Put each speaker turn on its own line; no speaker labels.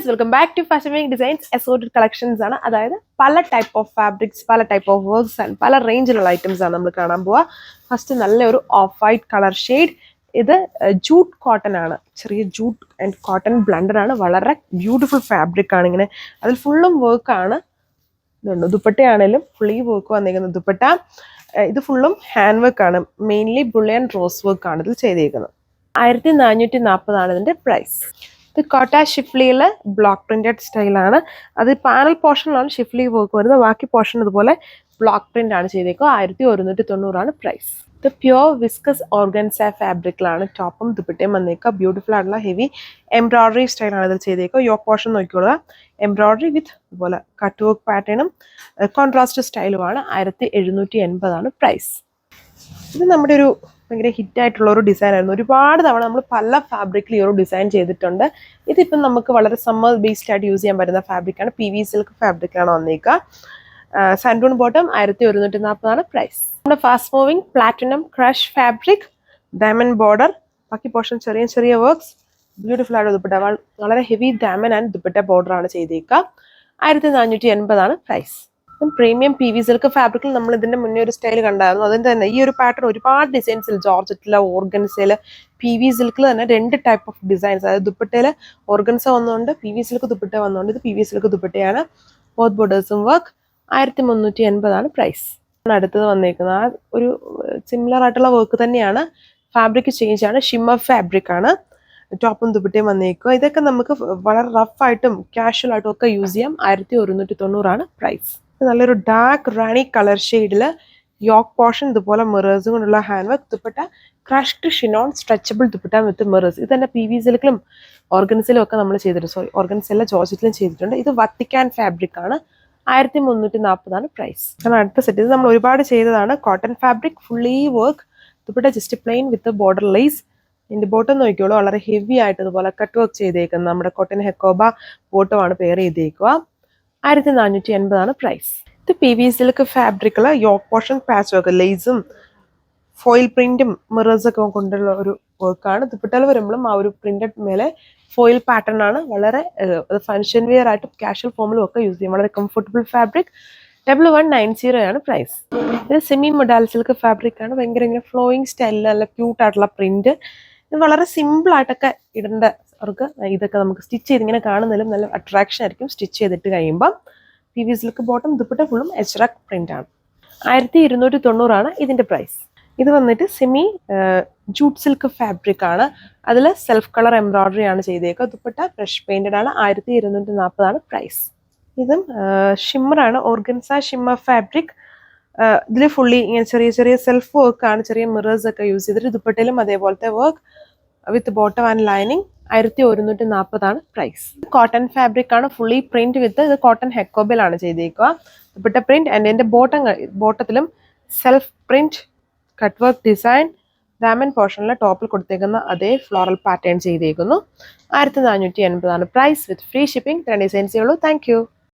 Welcome back to fashion make designs assorted collections ആണ്. അതായത് പല ടൈപ്പ് ഓഫ് ഫാബ്രിക്സ്, പല ടൈപ്പ് ഓഫ് വർക്ക്സ് ആൻഡ് പല റേഞ്ചിലുള്ള ഐറ്റംസ് ആണ് നമ്മൾ കാണാൻ പോവുക. ഫസ്റ്റ് നല്ലൊരു ഓഫ് വൈറ്റ് കളർ ഷെയ്ഡ്. ഇത് ജൂട്ട് കോട്ടൺ ആണ്, ചെറിയ ജൂട്ട് ആൻഡ് കോട്ടൺ ബ്ലെൻഡഡ് ആണ്. വളരെ ബ്യൂട്ടിഫുൾ ഫാബ്രിക് ആണ്. ഇങ്ങനെ അതിൽ ഫുള്ളും വർക്കാണ്. ഇതുണ്ട് ദുപ്പട്ടയാണേലും ഫുള്ളി വർക്ക് വന്നിരിക്കുന്നത്. ദുപ്പട്ട ഇത് ഫുള്ളും ഹാൻഡ് വർക്ക് ആണ്. മെയിൻലി ബുള്ളിയൻ റോസ് വർക്ക് ആണ് ഇതിൽ ചെയ്തിരിക്കുന്നത്. 1440 ഇതിന്റെ പ്രൈസ്. ഇത് കോട്ട ഷിഫ്ലിയിൽ ബ്ലോക്ക് പ്രിന്റഡ് സ്റ്റൈലാണ്. അത് പാനൽ പോർഷനിലാണ് ഷിഫ്ലി വർക്ക് വരുന്നത്. ബാക്കി പോർഷൻ ഇതുപോലെ ബ്ലോക്ക് പ്രിന്റ് ആണ് ചെയ്തേക്കുക. 1190 പ്രൈസ്. ഇത് പ്യോർ വിസ്കസ് ഓർഗൻസ ഫാബ്രിക്കിലാണ് ടോപ്പും ദുപ്പട്ടയും വന്നേക്കുക. ബ്യൂട്ടിഫുൾ ആയിട്ടുള്ള ഹെവി എംബ്രോയിഡറി സ്റ്റൈലാണ് ഇതിൽ ചെയ്തേക്കുക. യോക്ക് പോർഷൻ നോക്കിക്കൊള്ളുക. എംബ്രോയിഡറി വിത്ത് ഇതുപോലെ കട്ട് വർക്ക് പാറ്റേണും കോൺട്രാസ്റ്റ് സ്റ്റൈലുമാണ്. 1780 പ്രൈസ്. ഇത് നമ്മുടെ ഒരു ഭയങ്കര ഹിറ്റായിട്ടുള്ള ഒരു ഡിസൈൻ ആയിരുന്നു. ഒരുപാട് തവണ നമ്മൾ പല ഫാബ്രിക്കിൽ ഈ ഒരു ഡിസൈൻ ചെയ്തിട്ടുണ്ട്. ഇതിപ്പം നമുക്ക് വളരെ സമ്മർ ബേസ്ഡ് ആയിട്ട് യൂസ് ചെയ്യാൻ പറ്റുന്ന ഫാബ്രിക്കാണ്. PV സിൽക്ക് ഫാബ്രിക്കാണ് വന്നേക്കുക. സാൻഡൂൺ ബോട്ടം 1140 പ്രൈസ്. നമ്മുടെ fast moving platinum crush fabric, diamond border, ബാക്കി പോർഷൻ ചെറിയ ചെറിയ വർക്ക്സ്, ബ്യൂട്ടിഫുൾ ആയിട്ട് ദുപ്പട്ട. വളരെ heavy diamond and dupatta border ആണ് ചെയ്തേക്കുക. 1480 പ്രൈസ്. പ്രീമിയം PV സിൽക്ക് ഫാബ്രിക്കിൽ നമ്മൾ ഇതിന്റെ മുന്നേ ഒരു സ്റ്റൈൽ കണ്ടായിരുന്നു. അതിന്റെ തന്നെ ഈ ഒരു പാറ്റേൺ ഒരുപാട് ഡിസൈൻസിൽ, ജോർജറ്റില്, ഓർഗൻസയില്, PV സിൽക്കിൽ തന്നെ 2 ടൈപ്പ് ഓഫ് ഡിസൈൻസ്. അതായത് ദുപ്പട്ടയില് ഓർഗൻസ വന്നുകൊണ്ട് PV സിൽക്ക് ദുപ്പട്ട വന്നുകൊണ്ട് ഇത് PV സിൽക്ക് ദുപ്പട്ടയാണ്. ബോത്ത് ബോർഡേഴ്സും വർക്ക്. 1380 പ്രൈസ്. അടുത്തത് വന്നേക്കുന്നത് ആ ഒരു സിമിലർ ആയിട്ടുള്ള വർക്ക് തന്നെയാണ്. ഫാബ്രിക് ചേഞ്ച് ആണ്. ഷിമ്മർ ഫാബ്രിക് ആണ്. ടോപ്പും ദുപ്പട്ടയും വന്നേക്കുക. ഇതൊക്കെ നമുക്ക് വളരെ റഫ് ആയിട്ടും കാഷ്വൽ ആയിട്ടും ഒക്കെ യൂസ് ചെയ്യാം. 1190 പ്രൈസ്. നല്ലൊരു ഡാർക്ക് റാണി കളർ ഷെയ്ഡിൽ യോക്ക് പോർഷൻ ഇതുപോലെ മിറേഴ്സും കൊണ്ടുള്ള hand work. Dupatta crushed ഷിനോൺ stretchable dupatta വിത്ത് മിറേഴ്സ്. ഇത് തന്നെ PV സിൽക്കിലും ഓർഗൻസിലും ഒക്കെ നമ്മൾ ചെയ്തിട്ടുണ്ട്. ഓർഗൻസിലെ ജോർജറ്റിലും ചെയ്തിട്ടുണ്ട്. ഇത് വത്തിക്കാൻ ഫാബ്രിക് ആണ്. 1340 പ്രൈസ്. കാരണം അടുത്ത സെറ്റ് ഇത് നമ്മൾ ഒരുപാട് ചെയ്തതാണ്. Cotton fabric, fully work, dupatta just plain with border lace. ഇതിന്റെ ബോട്ടം നോക്കിയോളൂ, വളരെ ഹെവി ആയിട്ട് ഇതുപോലെ കട്ട് വർക്ക് ചെയ്തേക്കുന്നത്. നമ്മുടെ കോട്ടൺ ഹെക്കോബ ബോട്ടമാണ് പെയർ ചെയ്തേക്കുക. 1480 പ്രൈസ്. ഇത് PV സിൽക്ക് ഫാബ്രിക്കില് യോക്ക് പോർഷൻ പാച്ച് വർക്ക്, ലേസും ഫോയിൽ പ്രിന്റും മിറേഴ്സൊക്കെ കൊണ്ടുള്ള ഒരു വർക്കാണ്. ദുപ്പട്ടയിൽ വരുമ്പോഴും ആ ഒരു പ്രിന്റഡ് മേലെ ഫോയിൽ പാറ്റേൺ ആണ്. വളരെ ഫങ്ഷൻ വെയർ ആയിട്ടും കാഷ്വൽ ഫോമിലും ഒക്കെ യൂസ് ചെയ്യും. വളരെ കംഫർട്ടബിൾ ഫാബ്രിക്. 1190 പ്രൈസ്. ഇത് സെമി മൊഡാൽ സിൽക്ക് ഫാബ്രിക് ആണ്. ഭയങ്കര ഇങ്ങനെ ഫ്ലോയിങ് സ്റ്റൈലിൽ നല്ല ക്യൂട്ട് ആയിട്ടുള്ള പ്രിന്റ്. ഇത് വളരെ സിമ്പിൾ ആയിട്ടൊക്കെ ഇടേണ്ട അവർക്ക് ഇതൊക്കെ നമുക്ക് സ്റ്റിച്ച് ചെയ്ത് ഇങ്ങനെ കാണുന്നതിലും നല്ല അട്രാക്ഷൻ ആയിരിക്കും സ്റ്റിച്ച് ചെയ്തിട്ട് കഴിയുമ്പോൾ. PV സിൽക്ക് ബോട്ടം ദുപ്പട്ട ഫുള്ളും എച്ച്റാക്ക് പ്രിന്റ് ആണ്. 1290 ഇതിന്റെ പ്രൈസ്. ഇത് വന്നിട്ട് സെമി ജൂട്ട് സിൽക്ക് ഫാബ്രിക് ആണ്. അതിൽ സെൽഫ് കളർ എംബ്രോയിഡറി ആണ് ചെയ്തേക്കുക. ദുപ്പട്ട ബ്രഷ് പെയിന്റഡ് ആണ്. 1240 പ്രൈസ്. ഇതും ഷിമ്മറാണ്, ഓർഗൻസ ഷിമ്മർ ഫാബ്രിക്. ഇതിൽ ഫുള്ളി ഇങ്ങനെ ചെറിയ ചെറിയ സെൽഫ് വർക്ക് ആണ്. ചെറിയ മിറേഴ്സ് ഒക്കെ യൂസ് ചെയ്തിട്ട് ദുപ്പട്ടയിലും അതേപോലത്തെ work with bottom and lining. 1140 price. Cotton fabric ആണ്, ഫുള്ളി പ്രിന്റ് വിത്ത്. ഇത് കോട്ടൺ ഹെക്കോബിലാണ് ചെയ്തേക്കുക. ദുപ്പട്ട പ്രിന്റ് ആൻഡ് എൻ്റെ ബോട്ടത്തിലും self print cut work design. Diamond പോർഷനിലെ ടോപ്പിൽ കൊടുത്തേക്കുന്ന അതേ ഫ്ലോറൽ പാറ്റേൺ ചെയ്തേക്കുന്നു. 1480 പ്രൈസ് വിത്ത് ഫ്രീ ഷിപ്പിംഗ്. 2 ഡിസൈൻസേ ഉള്ളൂ. Thank U.